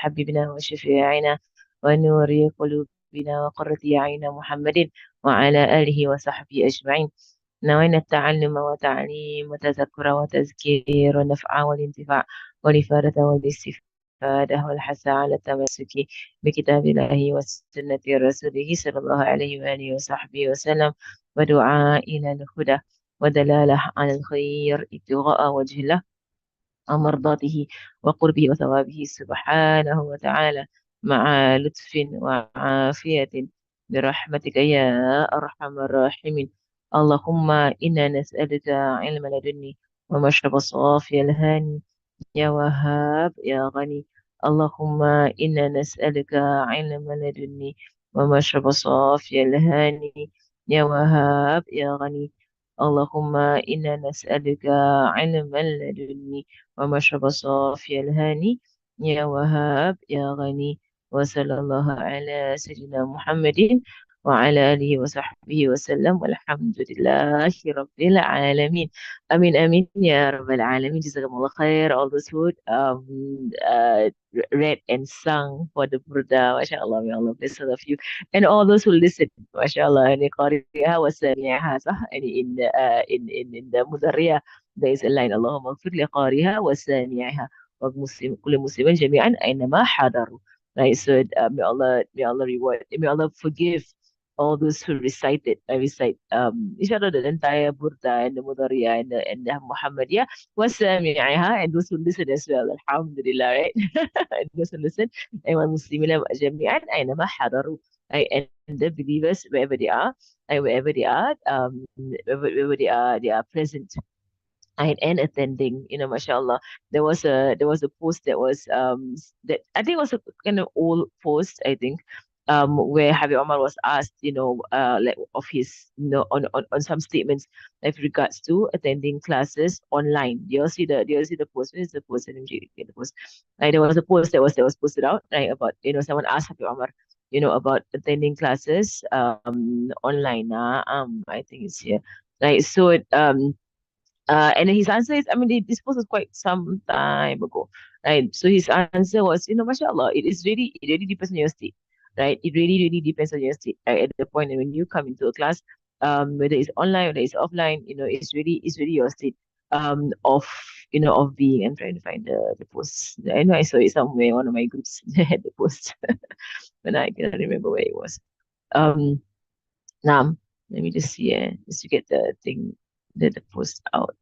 وحبيبنا وشفيعنا ونور قلوبنا وقرة أعين محمد وعلى آله وصحبه أجمعين. نوينا التعلم وتعليم وتذكر وتذكير والنفع والانتفاع والإفادة والاستفادة والحث على التمسك بكتاب الله وسنة رسوله صلى الله عليه وآله وصحبه وسلم ودعاء إلى الهدى ودلالة على الخير ابتغاء وجه الله ومرضاته وقربه وثوابه سبحانه وتعالى مع لطف وعافية برحمتك يا أرحم الراحمين. اللهم إنا نسألك علم لدني ومشرب صافي الهاني يا وهاب يا غني. اللهم إنا نسألك علم لدني ومشرب صافي الهاني يا وهاب يا غني. اللهم إنا نسألك علما لدني ومشرب صافي الهاني يا وهاب يا غني. وصلى الله على سيدنا محمد وعلى آله وصحبه وسلم والحمد لله رب العالمين. Amin, amin, ya Rabbal Alamin. Jazakumullah khair. All those who read and sung for the Burda. MashaAllah, may Allah bless all of you. And all those who listen, MashaAllah, and qari'aha wa sami'aha, صح? And in the Mudarriya, there is a line, Allahumma gfir li qariha wa sami'aha wa kulli muslimin jami'an aynama hadaru. Right, so may Allah reward, may Allah forgive all those who recited, I recite, inshallah, the entire Burda and the Mudariya and the Muhammadiyah was and those who listen as well, Alhamdulillah, right? And those who listen, and Muslimin jami'an, أينما حضروا, right? And the believers, wherever they are, and wherever they are present and attending, mashallah. There was a post that was that I think was a kind of old post, I think, where Habib Omar was asked, like of his, on some statements with regards to attending classes online. Do you see the post? Where is the post? Let me get the post. Like, there was a post that was posted out, right, about, someone asked Habib Omar, about attending classes online. I think it's here. Right. So and his answer is, I mean, this post was quite some time ago, right? So his answer was, mashallah, it really depends on your state, right? It really, really depends on your state, right? At the point when you come into a class, whether it's online, whether it's offline, it's really your state, of, of being. I'm trying to find the post. I know I saw it somewhere, one of my groups had the post, but I cannot remember where it was. Um, now, let me just see, just to get the thing, the post out.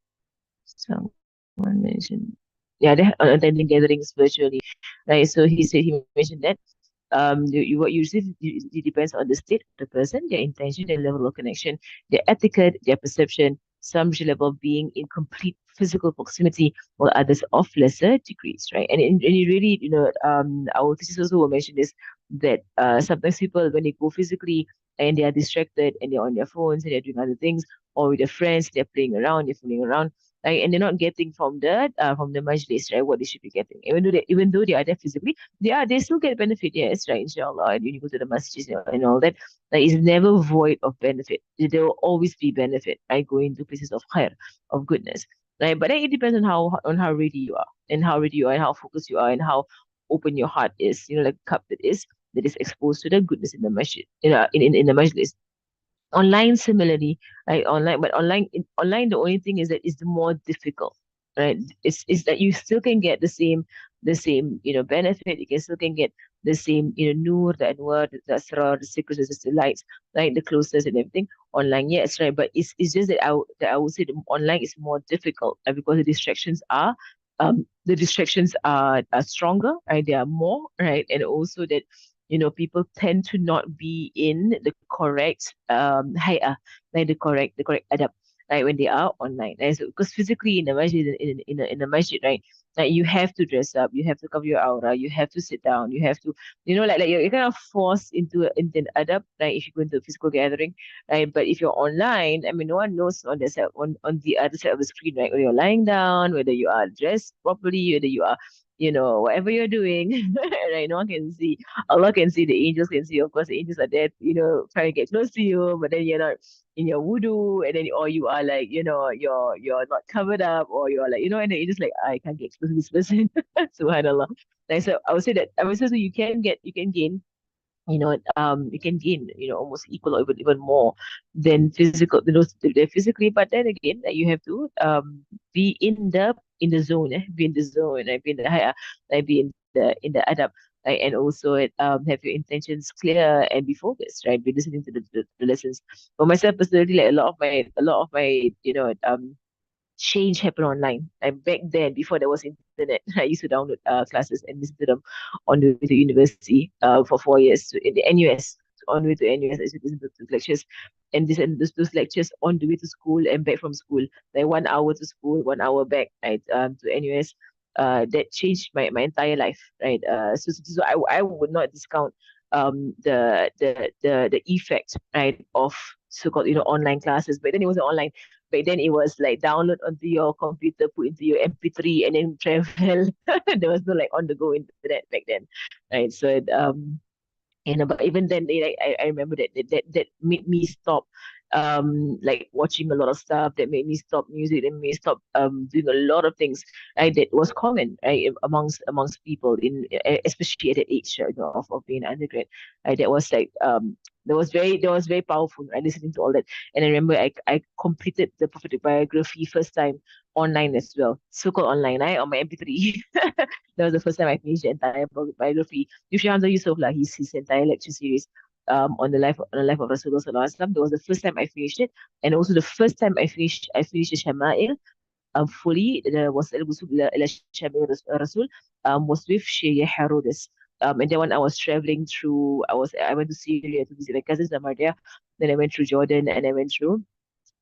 Someone mentioned, yeah, they are attending gatherings virtually, right? So he mentioned that what you receive, it depends on the state of the person, their intention, their level of connection, their etiquette, their perception. Some level of being in complete physical proximity, while others of lesser degrees, right? And you really, our teachers also will mention this, that sometimes people, when they go physically and they are distracted and they're on their phones and they're doing other things, or with their friends, they're playing around, they're fooling around, right? And they're not getting from the majlis, right, what they should be getting. Even though they are there physically, they still get benefit, yes, right, inshallah. And when you go to the masjid, and all that, like, it's never void of benefit. There will always be benefit, right? Going to places of khair, of goodness, right? But then it depends on how ready you are, and how focused you are, and how open your heart is, like a cup that is exposed to the goodness in the masjid, in the majlis. Online similarly, right? Online, the only thing is that it's more difficult, right? It's that you still can get the same benefit. You can get the same, nur, the anwar, the asrar, the secrets, the lights, right? The closeness and everything online, yes, right? But it's just that I would say the online is more difficult, because the distractions are stronger, right? They are more, right? And also that, people tend to not be in the correct hay'ah, like the correct adab, right, when they are online. Right? So, because physically in the masjid, in the masjid, right, like, you have to dress up, you have to cover your aura, you have to sit down, you have to, like you're kind of forced into an adab, right, if you go into a physical gathering, right? But if you're online, I mean, no one knows on the other side of the screen, right, whether you're lying down, whether you are dressed properly, whether you are whatever you're doing, right? No one can see. Allah can see, the angels can see. Of course, the angels are there, trying to get close to you, but then you're not in your wudu, and then or you are like, you're not covered up, or you're like, and then you're just like, I can't get close to this person. Subhanallah. Like, so I would say that I would say so you can gain you can gain, almost equal or even more than physical, they're physically. But then again, you have to be in the zone, be in the zone, be in the higher, be in the adab, and also have your intentions clear and be focused, right? Be listening to the lessons. For myself personally, like a lot of my change happened online. Like back then, before there was internet, I used to download classes and listen to them on the way to university for 4 years in the NUS. On the way to NUS, I used to listen to lectures and those lectures on the way to school and back from school. Like 1 hour to school, 1 hour back, right, to NUS. That changed my entire life, right? So I would not discount the effect, right, of so-called online classes. But then it wasn't online. Back then it was like download onto your computer, put into your MP3, and then travel. There was no like on the go internet back then, right? So but even then, I remember that made me stop, like watching a lot of stuff. That made me stop music. That made me stop doing a lot of things. Right, that was common, right, amongst people especially at the age, of being an undergrad. Right, that was like that was very powerful. Right, listening to all that, and I remember I completed the prophetic biography first time online as well, so-called online, right, on my MP3. That was the first time I finished the entire biography. Yusha Hamza Yusuf, like his entire lecture series on the life of Rasulullah Sallallahu Alaihi Wasallam. That was the first time I finished it, and also the first time I finished the Shama'il fully. There was Al-Wusul ila Shama'il Rasul was with Shaykh Herodes. And then when I was traveling through, I went to Syria to visit my cousins that are there. Then I went through Jordan and I went through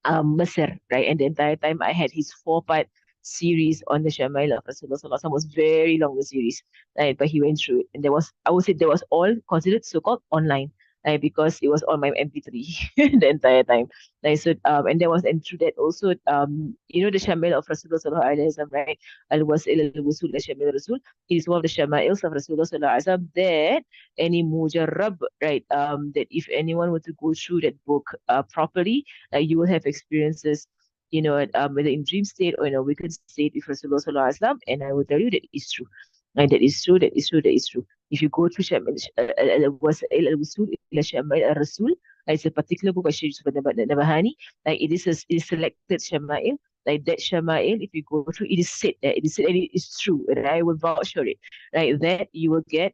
Masr, right? And the entire time I had his four-part series on the Shama'il of Rasulullah Sallallahu Alaihi Wasallam. Was very long, the series, right? But he went through it, and I would say, there was all considered so-called online, right? Because it was on my MP3 the entire time. Like, so, and through that also, the Shama'il of Rasulullah Sallallahu Alaihi Wasallam, right? Al-Wasil al-Wusul al-Shama'il Rasul is one of the Shama'ils of Rasulullah Sallallahu Alaihi Wasallam that any mujarrab, right? That if anyone were to go through that book properly, you will have experiences, whether in dream state or in a wicked state with Rasulullah Sallallahu Alaihi Wasallam. And I will tell you that is true. And that is true, that is true, that is true. If you go through Wasail al-Wusul ila Shama'il al-Rasul, it's a particular book by Shaykh Yusuf al-Nabahani. Like it is selected Shama'il. Like that Shama'il, if you go through, it is said, and it is true, and I will vouch for it, right? That you will get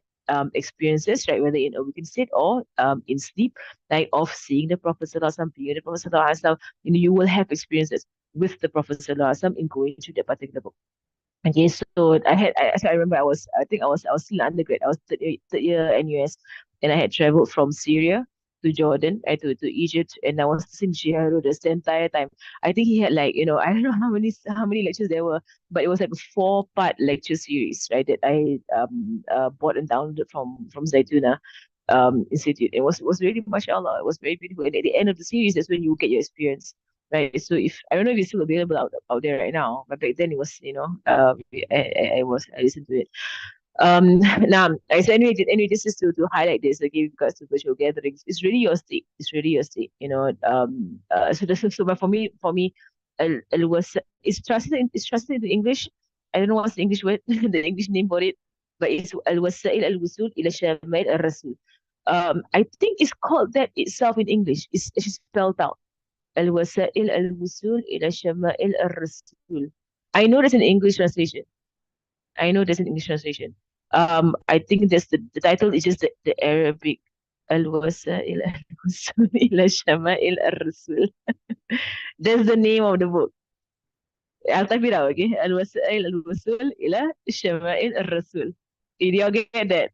experiences, right, whether in a waking state or in sleep, like of seeing the Prophet Sallallahu Alaihi Wasallam, being the Prophet Sallallahu Alaihi Wasallam. You will have experiences with the Prophet Sallallahu Alaihi Wasallam in going through that particular book. Okay, so I remember I think I was still undergrad. I was third year NUS, and I had traveled from Syria to Jordan, to Egypt, and I was in Shiharo the entire time. I think he had, like, I don't know how many lectures there were, but it was like a four-part lecture series, right, that I bought and downloaded from Zaituna Institute. It was really, mashallah, it was very beautiful. And at the end of the series, that's when you get your experience. Right. So if I don't know if it's still available out there right now, but back then it was, I listened to it. Now, I said, anyway, this is to highlight this again, because to virtual gatherings, it's really your state. It's really your state. But for me, it was it's translated into English. I don't know what's the English word, the English name for it, but it's al-wasail al-wusul ila shamail al-rasul. I think it's called that itself in English. It's actually spelled out. الوسائل الوصول إلى شمائل الرسول. I know there's an English translation. I know there's an English translation. I think the title is just the Arabic. الوسائل الوصول إلى شمائل الرسول. That's the name of the book. I'll type it out, okay? الوسائل الوصول إلى شمائل الرسول. Did you all get that?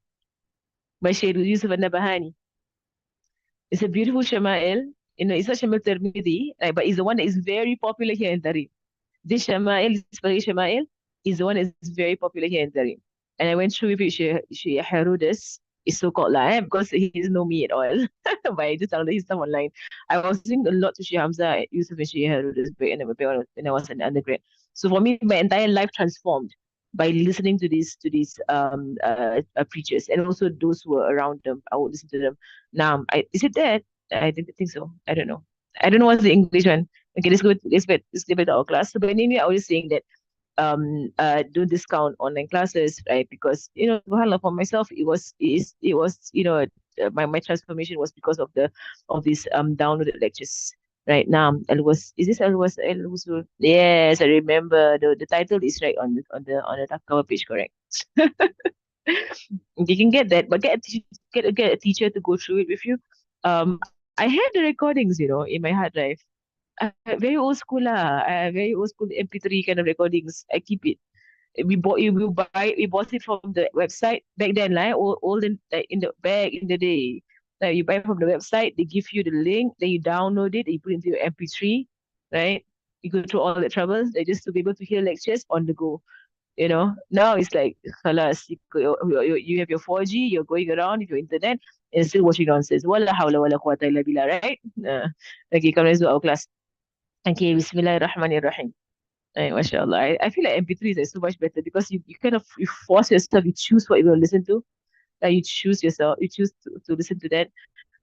By Shaykh Yusuf al-Nabahani. It's a beautiful Shama'il. It's not Shama'il Tirmidhi, right, but it's the one that is very popular here in Tarim. This Shama'il, Spaghetti Shama'il, is the one that's very popular here in Tarim. And I went through with Sheikh Herodes, is so-called lah, because he doesn't know me at all. But I just downloaded his stuff online. I was listening a lot to Sheikh Hamza, Yusuf, and Sheikh Herodes when I was an undergrad. So for me, my entire life transformed. by listening to these preachers, and also those who were around them. I would listen to them. Now, is it that? I didn't think so. I don't know. I don't know what's the English one. Okay, let's go back to our class. So, but anyway, I was saying that don't discount online classes, right? Because subhanallah, for myself, it was my transformation was because of these downloaded lectures. Right now, it was yes, I remember the title is right on the cover page, correct? You can get that, but get a teacher to go through it with you. I had the recordings, in my hard drive. Very old school lah. Very old school MP3 kind of recordings. I keep it. We bought it from the website back then, like old in like in the back in the day. Like you buy it from the website, they give you the link, then you download it, you put it into your MP3, right? You go through all that trouble, just to be able to hear lectures on the go. Now it's like, halas, you have your 4G, you're going around with your internet and still watching nonsense. Wala hawla wala quwwata illa billah, right? Okay, come let's do our class. Okay, Bismillahirrahmanirrahim. MashaAllah. I feel like MP3s are so much better because you kind of you force yourself, you choose what you want to listen to. Like you choose yourself, you choose to listen to that.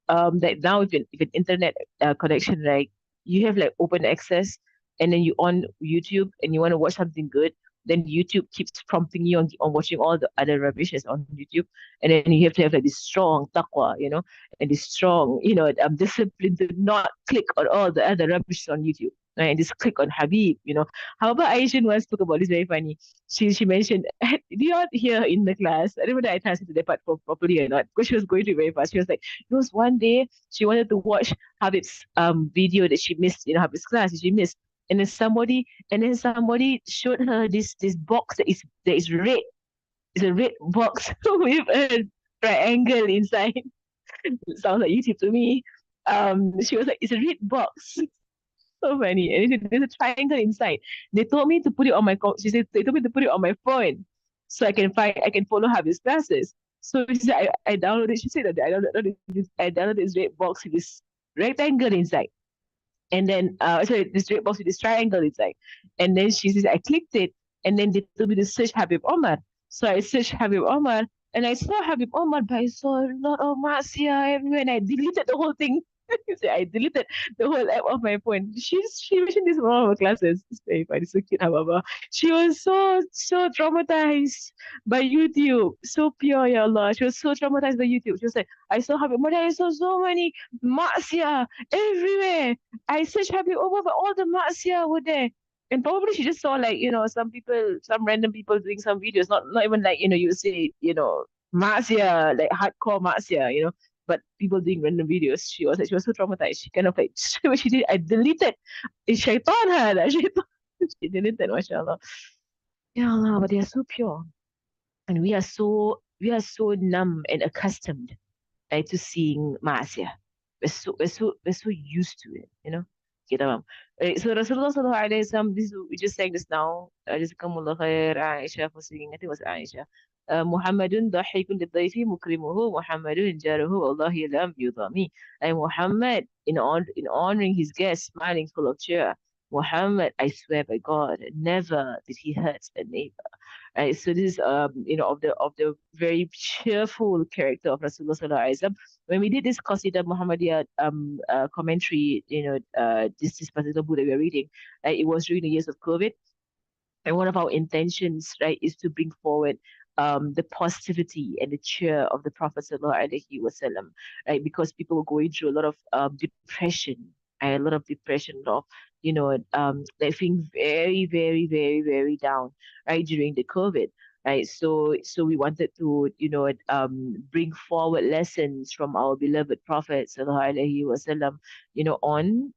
Like now if an internet connection, right, you have like open access, and then you on YouTube and you want to watch something good, then YouTube keeps prompting you on watching all the other rubbishes on YouTube, and then you have to have like this strong taqwa, and this strong discipline to not click on all the other rubbish on YouTube, right, and just click on Habib. However, Aisha once spoke about this, very funny. She mentioned, do you not hear in the class? I don't know whether I translated that part properly or not, because she was going through it very fast. She was like, it was one day she wanted to watch Habib's video that she missed, Habib's class that she missed. And then somebody showed her this box that is red. It's a red box with a triangle inside. It sounds like YouTube to me. She was like, it's a red box. So funny. And there's a triangle inside. They told me to put it on she said they told me to put it on my phone so I can follow Habib's classes. So she said I downloaded. She said that I downloaded this red box with this rectangle inside. And then sorry, this red box with this triangle inside. And then she says I clicked it, and then they told me to search Habib Omar. So I searched Habib Omar, and I saw Habib Omar, but I saw a lot of Marcia everywhere, and I deleted the whole thing. So I deleted the whole app off my phone. She mentioned this in one of her classes. It's very funny, so cute, however. She was so traumatized by YouTube. So pure, ya Allah. She was so traumatized by YouTube. She was like, I saw Habib Omar, I saw so many Marcia everywhere. I searched Habib Omar, but all the Marcia were there. And probably she just saw like, some random people doing some videos, not even like, you say, Marcia, like hardcore Marcia, but people doing random videos. She was so traumatized. She kind of like what she did, I deleted. It's shaitan her. Shaitan. She deleted, mashallah. Ya Allah, but they are so pure. And we are so numb and accustomed, right, to seeing Maasiyah. We're so used to it. Okay, tamam. Right, so Rasulullah sallallahu alaihi wasallam, we just sang this now. Jazakumullah khair, Aisha, for singing. I think it was Aisha. Muhammadun dahikun lidayfi mukrimuhu, Muhammadun jaruhu, wallahi lam yudami. And Muhammad, in honoring his guest, smiling full of cheer. Muhammad, I swear by God, never did he hurt a neighbor. Right? So this is of the very cheerful character of Rasulullah Sallallahu Alaihi Wasallam. When we did this Qasida Muhammadiyah commentary, this particular book that we are reading, it was during the years of COVID. And one of our intentions, right, is to bring forward the positivity and the cheer of the Prophet sallallahu alaihi wasallam, right? Because people were going through a lot of depression, a lot of depression, of like feeling very, very, very, very down, right, during the COVID. Right, so we wanted to, bring forward lessons from our beloved Prophet sallallahu alaihi wasallam, on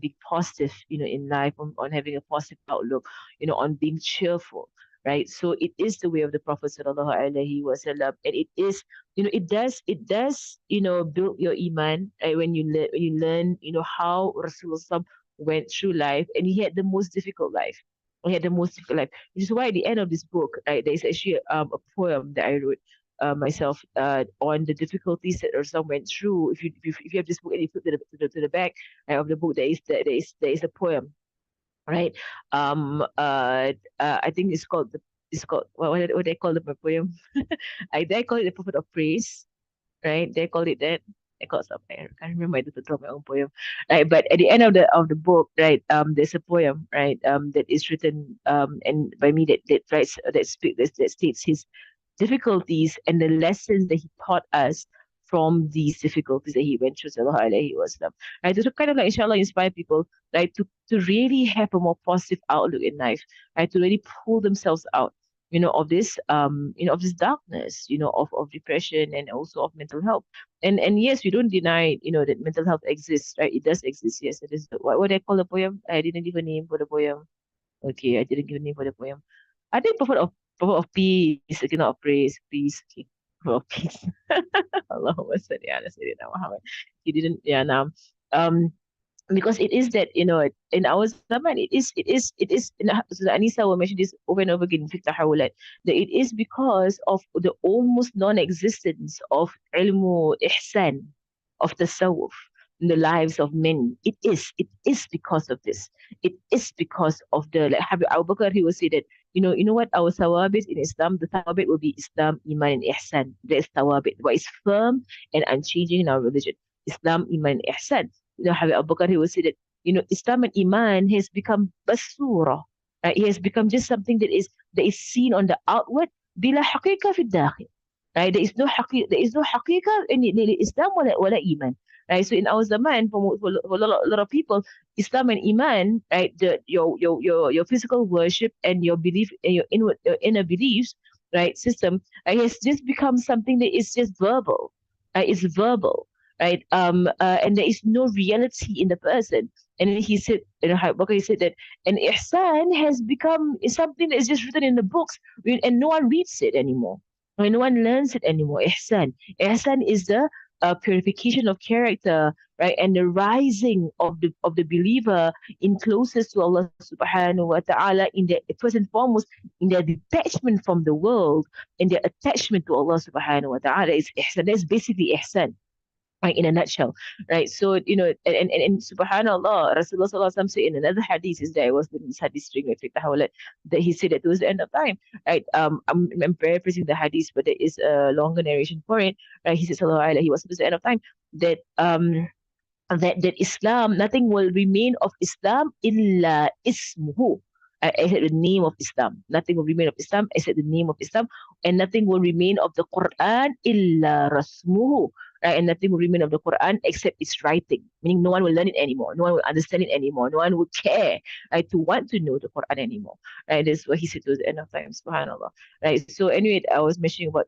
being positive, in life, on having a positive outlook, on being cheerful, right? So it is the way of the Prophet sallallahu alaihi wasallam, and it is, it does, build your iman, right? When you learn, how Rasulullah went through life, and he had the most difficult life. He had the most difficult life, which is why at the end of this book, right, there is actually a poem that I wrote myself on the difficulties that Rasul went through. If you have this book and you flip to the back of the book, there is a poem right? I think it's called what they call the poem. They call it the prophet of praise, right? They call it that. I call some. I can't remember the title of my own poem, right? But at the end of the book, right, there's a poem, right, that is written and by me that writes that states his difficulties and the lessons that he taught us from these difficulties that he went through, sallallahu alaihi wasallam. Right, to kind of like, inshallah, inspire people, right, to really have a more positive outlook in life, right, to really pull themselves out, of this, of this darkness, of depression and also of mental health. And yes, we don't deny, that mental health exists, right? It does exist. Yes, it is. What I call the poem? I didn't give a name for the poem. Okay, I didn't give a name for the poem. I think prophet of peace, okay, not of praise, peace, okay. Prophet of peace. Allahumma salli ala Sayyidina Muhammad. He didn't, yeah, now. Um, because it is that, in our zaman, so Anisa will mention this over and over again in Fiqh Tahawulat, that it is because of the almost non-existence of ilmu ihsan, of tasawwuf, in the lives of many. It is because of this. It is because of the, like Habib Abu Bakr, he will say that, you know what, our tawabit in Islam, the tawabit will be Islam, Iman, and Ihsan. That is tawabit, what is firm and unchanging in our religion. Islam, Iman, and Ihsan. Habib Abu Bakr, he will say that, Islam and Iman has become basura. Right? It has become just something that is seen on the outward, bila haqiqah fi dakhil. Right? There is no haqiqah in Islam wala Iman. Right? So in our zaman, for a lot of people, Islam and Iman, right, your physical worship and your belief and your inner beliefs, right, system, has just become something that is just verbal. Right? It's verbal, right? And there is no reality in the person. And then he said, he said that, and ihsan has become something that is just written in the books, and no one reads it anymore. Right? No one learns it anymore. Ihsan is the purification of character, right, and the rising of the believer in closest to Allah Subhanahu wa Taala, in their first and foremost, in their detachment from the world, in their attachment to Allah Subhanahu wa Taala is ihsan. That's basically ihsan, right, in a nutshell, right? So, and subhanallah, Rasulullah sallallahu alaihi wasallam said in another hadith, is there was this hadith string with Tahawalat, that he said that towards the end of time, right? I'm paraphrasing the hadith, but there is a longer narration for it, right? He said, sallallahu alaihi, he was towards the end of time, that that Islam, nothing will remain of Islam illa ismuhu. Except the name of Islam. Nothing will remain of Islam except the name of Islam. And nothing will remain of the Quran illa rasmuhu. Right? And nothing will remain of the Quran except its writing. Meaning no one will learn it anymore. No one will understand it anymore. No one will care, right, to want to know the Quran anymore. Right? That's what he said towards the end of time. SubhanAllah. Right. So anyway, I was mentioning about,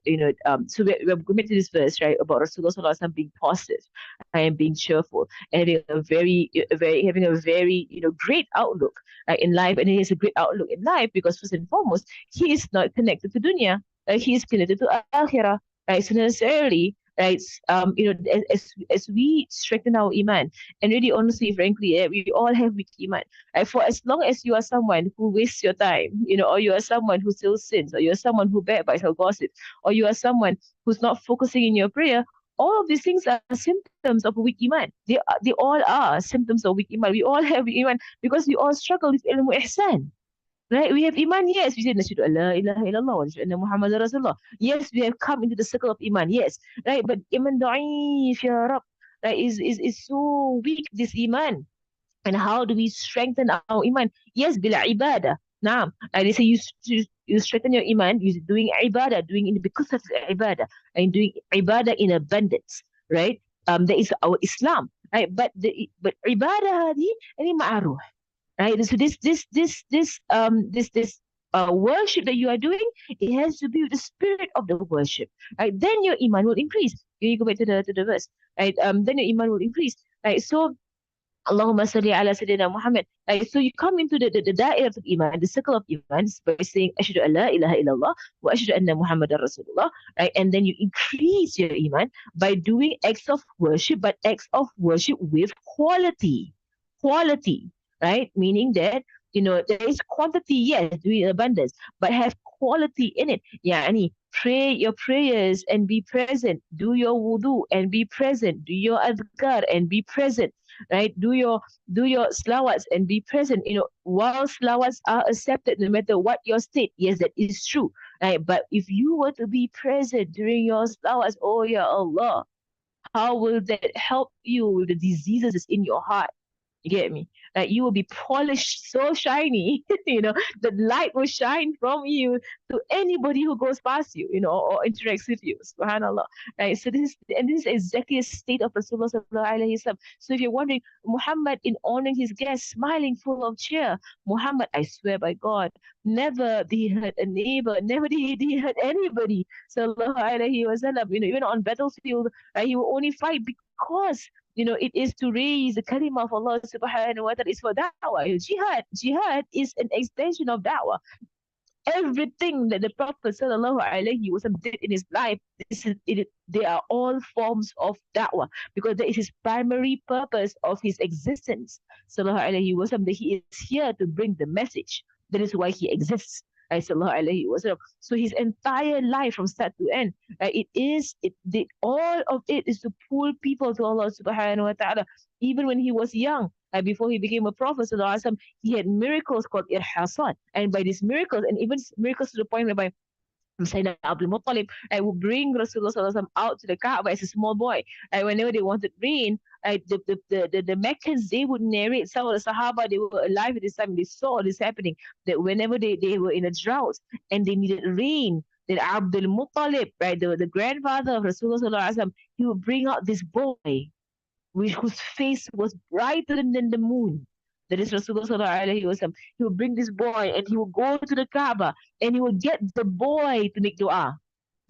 so we're going to this verse, right, about Rasulullah Sallallahu Alaihi Wasallam being positive and being cheerful and having a very, great outlook, in life. And he has a great outlook in life because first and foremost, he is not connected to dunya. He is connected to akhirah. Right. So necessarily, right, as we strengthen our iman, and really honestly, frankly, we all have weak iman. Right? For as long as you are someone who wastes your time, or you are someone who still sins, or you are someone who backbites or gossips, or you are someone who's not focusing in your prayer, all of these things are symptoms of a weak iman. They all are symptoms of weak iman. We all have weak iman because we all struggle with ilmu ihsan. Right? We have iman, yes. We say, Nashhadu an la ilaha illallah wa nashhadu anna Muhammadan Rasulullah. Yes, we have come into the circle of iman, yes. Right? But iman da'if, ya Rab, right, is so weak, this iman. And how do we strengthen our iman? Yes, bila ibadah. Naam. They say you strengthen your iman, you doing ibadah, doing it because of ibadah, and doing ibadah in abundance, right? That is our Islam, right? But ibadah hadi, ini ma'aruh, right? So this worship that you are doing, it has to be with the spirit of the worship, right? Then your iman will increase. You go back to the verse, right? Then your iman will increase, right? So Allahumma salli ala Sayyidina Muhammad. Right? So you come into the da'irah of Iman, the circle of Iman, by saying, Ashhadu an la ilaha illallah wa ashhadu anna Muhammadan Rasulullah. Right? And then you increase your Iman by doing acts of worship, but acts of worship with quality. Quality, right? Meaning that, there is quantity, yes, doing abundance, but have quality in it. Yeah, Pray your prayers and be present. Do your wudu and be present. Do your adhkar and be present. Right? Do your slawats and be present. While slawats are accepted no matter what your state, yes, that is true. Right? But if you were to be present during your slawats, oh yeah, Allah, how will that help you with the diseases that's in your heart? You get me? Like you will be polished so shiny, the light will shine from you to anybody who goes past you, or interacts with you. Subhanallah. Right. So this is exactly a state of Rasulullah sallallahu alaihi wasallam. So if you're wondering, Muhammad in honoring his guests, smiling full of cheer, Muhammad, I swear by God, never did he hurt a neighbor, never did he hurt anybody. Sallallahu alaihi wasallam. Even on battlefield, he will only fight because it is to raise the kalima of Allah subhanahu wa ta'ala. It's for da'wah. Jihad is an extension of da'wah. Everything that the Prophet sallallahu alaihi wasallam did in his life, they are all forms of da'wah, because that is his primary purpose of his existence. Sallallahu alaihi wasallam, that he is here to bring the message. That is why he exists. Right, sallallahu alaihi wasallam. So his entire life from start to end, right, all of it is to pull people to Allah subhanahu wa ta'ala. Even when he was young, before he became a prophet, sallallahu alaihi wasallam, he had miracles called irhasat. And by these miracles, and even miracles to the point whereby Sayyidina Abdul Muttalib, I would bring Rasulullah SAW out to the Kaaba as a small boy. Whenever they wanted rain, the Meccans, they would narrate, some of the Sahaba, they were alive at this time, they saw this happening, that whenever they were in a drought and they needed rain, that Abdul Muttalib, right, the grandfather of Rasulullah SAW, he would bring out this boy whose face was brighter than the moon. That is Rasulullah sallallahu alaihi wasallam. He would bring this boy and he would go to the Kaaba and he would get the boy to make dua.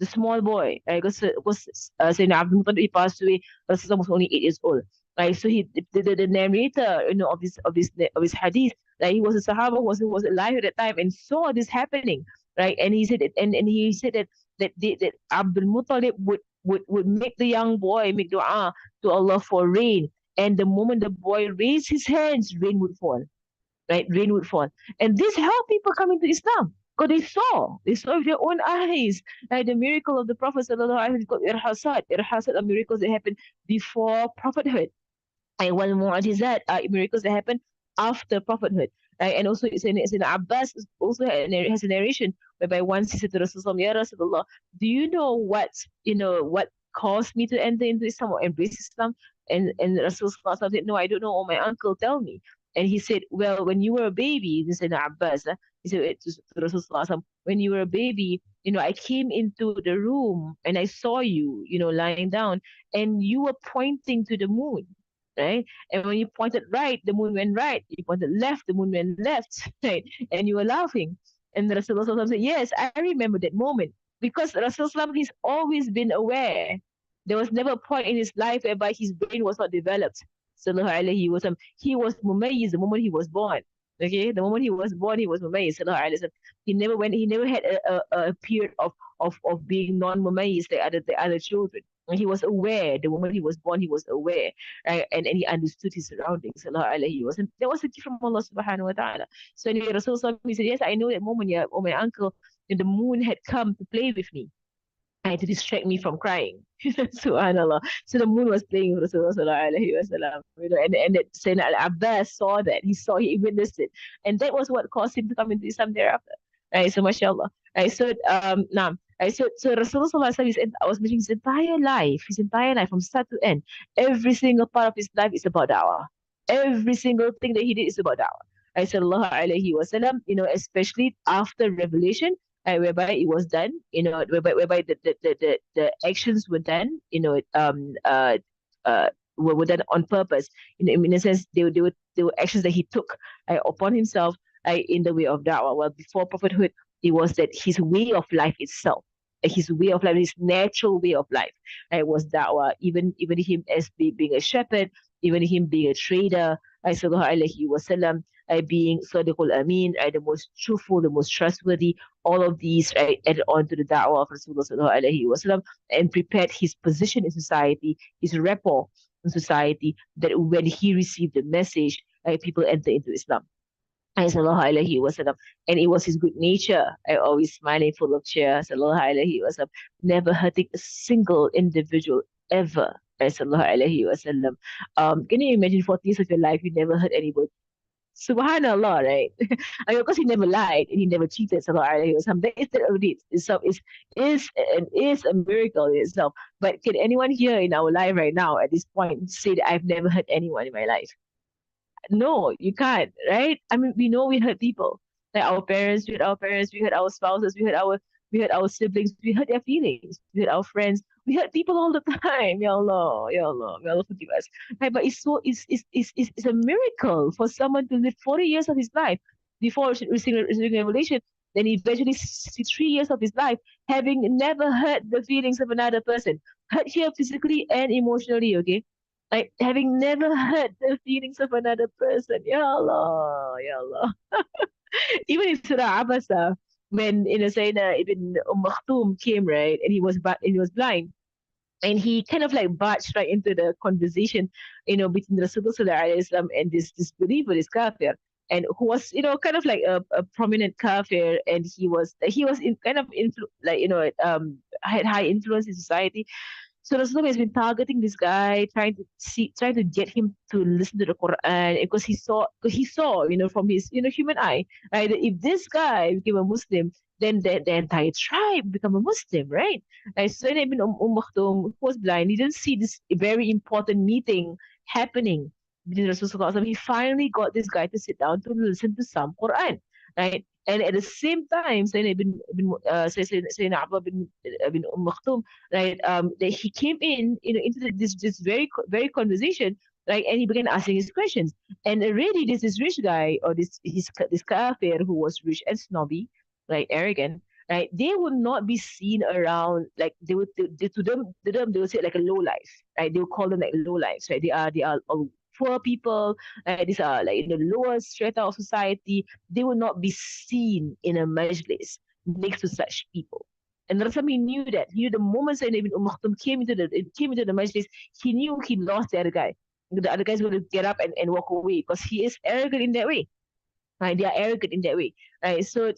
The small boy, right? Because Sayyidina Abdul Muttalib, he passed away. Rasulullah was only 8 years old. Right, so the narrator, of his hadith, like he was a Sahaba who was alive at that time and saw this happening, right? And he said it, and he said that Abdul Muttalib would make the young boy make dua to Allah for rain. And the moment the boy raised his hands, rain would fall. Right? Rain would fall. And this helped people come into Islam. Because they saw with their own eyes. Right? The miracle of the Prophet sallallahu alaihi wasallam is called irhasat. Irhasat are miracles that happened before prophethood. And one mu'jizat are miracles that happen after prophethood. Right? And also it's in Abbas also has a narration whereby once he said to Rasulullah, Ya Rasulullah, do you know what caused me to enter into Islam or embrace Islam? And Rasulullah said, no, I don't know. Oh, my uncle tell me. And he said, well, when you were a baby, this is in Abbas, he said to Rasulullah, when you were a baby, I came into the room and I saw you, lying down, and you were pointing to the moon, right? And when you pointed right, the moon went right. You pointed left, the moon went left, right? And you were laughing. And Rasulullah said, yes, I remember that moment. Because Rasulullah, he's always been aware. There was never a point in his life whereby his brain was not developed. Sallallahu alaihi wasallam. He was mumayyiz the moment he was born. Okay, the moment he was born, he was mumayyiz. Sallallahu alaihi wasallam. He never had a period of being non-mumayyiz like the other children. And he was aware. The moment he was born, he was aware, right? And he understood his surroundings. Sallallahu alaihi wasallam. That was a gift from Allah subhanahu wa ta'ala. So anyway, Rasulullah, he said, yes, I know that moment, yeah, oh my uncle, the moon had come to play with me. To distract me from crying. Subhanallah. So the moon was playing with Rasulullah sallallahu alaihi wasallam, and that Sayyidina Al-Abbas saw that. He witnessed it. And that was what caused him to come into Islam thereafter. Right, so mashallah. Right, so now, right, so Rasulullah sallallahu alaihi wasallam, I was mentioning his entire life from start to end, every single part of his life is about da'wah. Every single thing that he did is about da'wah. Right, sallallahu alaihi wasallam, especially after revelation, whereby it was done, whereby the actions were done, were done on purpose. In a sense, they were actions that he took upon himself in the way of da'wah. Well, before prophethood, it was that his way of life itself, his way of life, his natural way of life, was da'wah. Even him as being a shepherd, even him being a trader, sallallahu alaihi wasallam, being Sadiqul Amin, the most truthful, the most trustworthy, all of these added on to the da'wah of Rasulullah sallallahu alaihi wasallam and prepared his position in society, his rapport in society, that when he received the message, people enter into Islam. Sallallahu alaihi wasallam. And it was his good nature. I always smiling, full of cheer. Sallallahu alaihi wasallam. Never hurting a single individual ever. Sallallahu alaihi wasallam. Can you imagine 40 years of your life you never hurt anybody? Subhanallah, right? I mean, of course, he never lied and he never cheated. Sallallahu alaihi wasallam. That is that already itself is a miracle in itself. But can anyone here in our life right now at this point say that I've never hurt anyone in my life? No, you can't, right? I mean, we know we hurt people. Like our parents, we hurt our parents, we hurt our spouses, we hurt our siblings, we hurt their feelings, we hurt our friends, we hurt people all the time. Ya Allah, Ya Allah, may Allah forgive us. Right, but it's a miracle for someone to live 40 years of his life before receiving revelation, then eventually 63 years of his life having never hurt the feelings of another person, hurt here physically and emotionally, okay? Like having never hurt the feelings of another person. Ya Allah, Ya Allah. Even in Surah Abasa, when Sayyidina Ibn Maktoum came, right, and he was blind, and he kind of like barged right into the conversation, between Rasulullah Sallallahu Alaihi Wasallam and this believer, this kafir, and who was, kind of like a prominent kafir, and he was in kind of like had high influence in society. So Rasulullah has been targeting this guy, trying to get him to listen to the Quran because he saw, from his, human eye, right? That if this guy became a Muslim, then the entire tribe become a Muslim, right? Right. So then Ibn Maktoum, who was blind, he didn't see this very important meeting happening between Rasulullah. He finally got this guy to sit down to listen to some Quran, right? And at the same time, Sayyidina Abba bin Maktoum, right? That he came in, into this very conversation, right? And he began asking his questions. And already this rich guy, or this kafir who was rich and snobby, right, arrogant, right? They would not be seen around like to them they would say like a low life, right? They would call them like low lives, right? They are poor people, right? These are like in the lower strata of society. They will not be seen in a majlis next to such people. And Rasami knew that. He knew the moment Sayyidina Ibn Maktoum came into the majlis, he knew he lost the other guy. The other guy's going to get up and walk away because he is arrogant in that way, right? They are arrogant in that way, right? So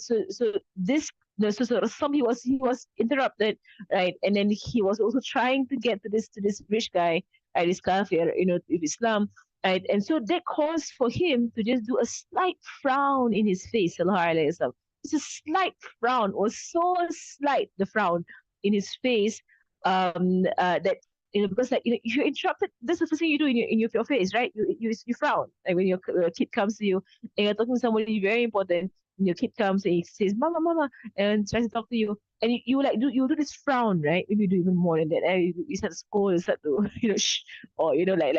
this so some he was interrupted, right? And then he was also trying to get to this rich guy, right? This kafir, with Islam, right? And so that caused for him to just do a slight frown in his face, sallallahu alaihi wasallam. It's a slight frown, or so slight the frown in his face, that because like if you're interrupted, that's the first thing you do in your face, right? You frown, like when your kid comes to you and you're talking to somebody very important, and your kid comes and he says, "Mama, Mama," and tries to talk to you, and you like do this frown, right? Maybe you do even more than that. And you start to scold, you start to shh, or like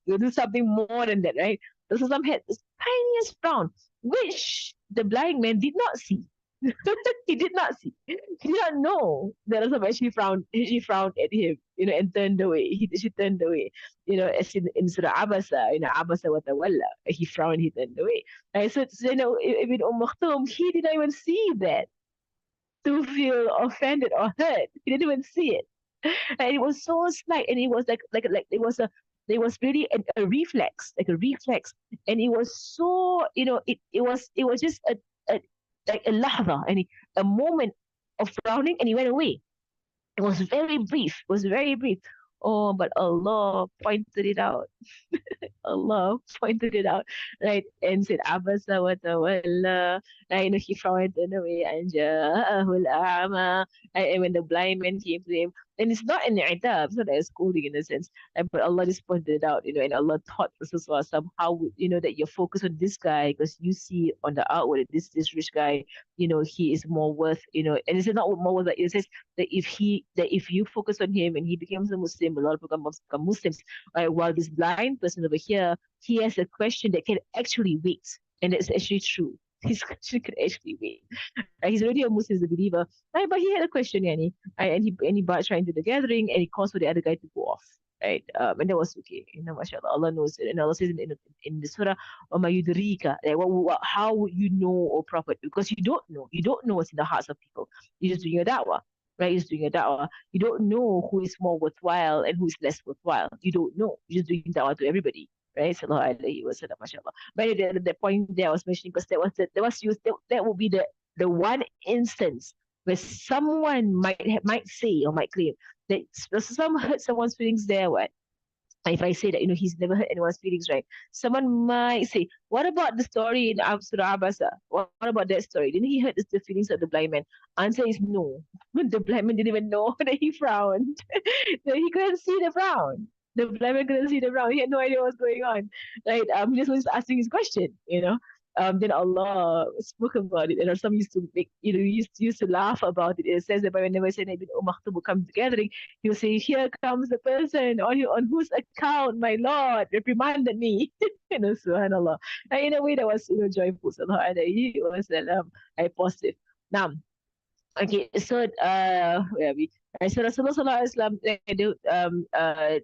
you do something more than that, right? So some had this tiniest frown, which the blind man did not see. He did not see. He did not know that Asaf actually frowned. She frowned at him, and turned away. She turned away, as in Surah Abasa, Abasa wa tawalla. He frowned. He turned away. Right? So Ibn Maktoum, he did not even see that to feel offended or hurt. He didn't even see it, and it was so slight, and it was like it was really a reflex, like a reflex, and it was so it was just a like a lahza, a moment of frowning, and he went away. It was very brief. It was very brief. Oh, but Allah pointed it out. Allah pointed it out, right? And said, Abasa wa tawalla. He frowned away and ja'ahul a'ma. And when the blind man came to him, and it's not an i'tab, it's not like a scolding in a sense, but Allah just pointed it out, and Allah taught Rasulullah how, that you're focused on this guy because you see on the outward, this rich guy, he is more worth, and it's not more worth, but it says that if you focus on him and he becomes a Muslim, a lot of people become Muslims, right? While this blind person over here, he has a question that can actually wait. And that's actually true. His question could actually wait. He's already a Muslim, he's a believer. Right? But he had a question, right? And he barged right into the gathering and he caused for the other guy to go off. Right? And that was okay. MashaAllah, Allah knows it. And Allah says in the surah, وَمَا يُدْرِيكَ, like, how would you know, O Prophet? Because you don't know. You don't know what's in the hearts of people. You're just doing your da'wah. Right? You're just doing your da'wah. You don't know who is more worthwhile and who is less worthwhile. You don't know. You're just doing da'wah to everybody. right? Sallallahu alaihi wasallam, mashallah. But the point there I was mentioning, because that was used, that would be the one instance where someone might say or might claim that some hurt someone's feelings there. What if I say that, he's never hurt anyone's feelings, right? Someone might say, what about the story in Surah Abasa? What about that story? Didn't he hurt the feelings of the blind man? Answer is no. The blind man didn't even know that he frowned. That he couldn't see the frown. The blind man couldn't see the frown. He had no idea what was going on. Right? He just was asking his question. Then Allah spoke about it, and some used to make, used to laugh about it. It says that whenever Sayyidina Ibn Maktoum would come gathering, he will say, "Here comes the person on whose account my Lord reprimanded me." Subhanallah. And in a way that was, joyful. Sallallahu alayhi wa sallam. Positive. Now, okay, so where are we? Right, so Rasulullah Sallallahu Alaihi Wasallam,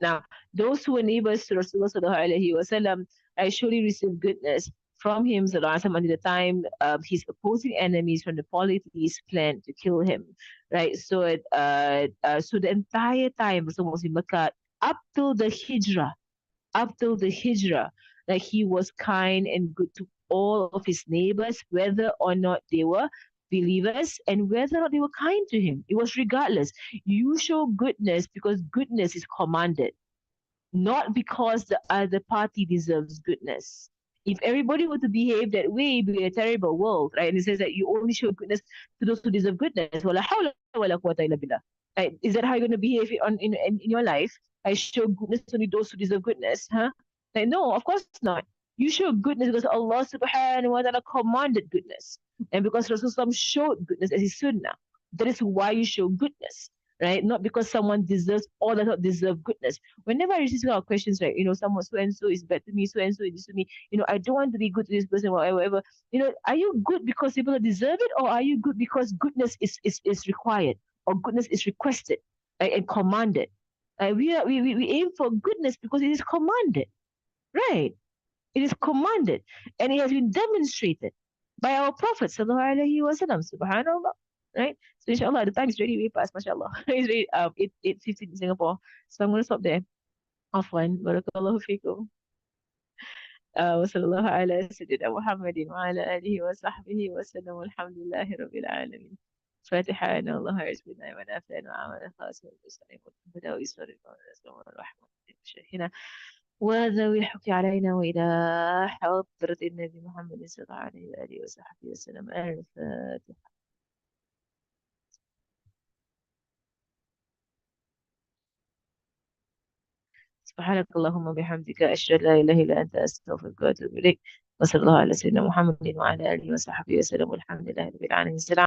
now, those who were neighbors to Rasulullah Sallallahu Alaihi Wasallam surely received goodness from him Sallallahu Alaihi Wasallam until the time his opposing enemies from the polytheists planned to kill him. Right? So the entire time Rasulullah was in Mecca, up till the Hijrah, up till the Hijrah, like he was kind and good to all of his neighbors, whether or not they were believers and whether or not they were kind to him. It was regardless. You show goodness because goodness is commanded, not because the other party deserves goodness. If everybody were to behave that way, it'd be a terrible world, right? And it says that you only show goodness to those who deserve goodness. Wala hawla wala quwwata illa billah. Right? Is that how you're going to behave in your life? I show goodness to only those who deserve goodness, huh? Like, no, of course not. You show goodness because Allah subhanahu wa ta'ala commanded goodness. And because Rasulullah showed goodness as his sunnah. That is why you show goodness, right? Not because someone deserves or does not deserve goodness. Whenever I receive our questions, right, someone so and so is bad to me, so and so is this to me, I don't want to be good to this person, whatever, whatever. Are you good because people deserve it, or are you good because goodness is required or goodness is requested, right, and commanded? We aim for goodness because it is commanded, right? It is commanded, and it has been demonstrated by our Prophet sallallahu alaihi wasallam. Subhanallah, right? So inshallah, the time is really way past. Mashallah, it's really 8:15 in Singapore, so I'm going to stop there. Afwan, barakallahu fikum. وصلى الله على سيدنا محمد وعلى آله وصحبه وسلم والحمد لله رب العالمين. فاتحة أن الله يجزينا ونافعنا وعمل خاص والمسلمين والهدى ويسر والرحمة شيخنا وذوي الحق علينا وإلى حضرة النبي محمد صلى الله عليه وآله وصحبه وسلم. الفاتحة. سبحانك اللهم وبحمدك أشهد أن لا إله إلا أنت أستغفرك وأتوب إليك. وصلى الله على سيدنا محمد وعلى آله وصحبه وسلم والحمد لله رب العالمين.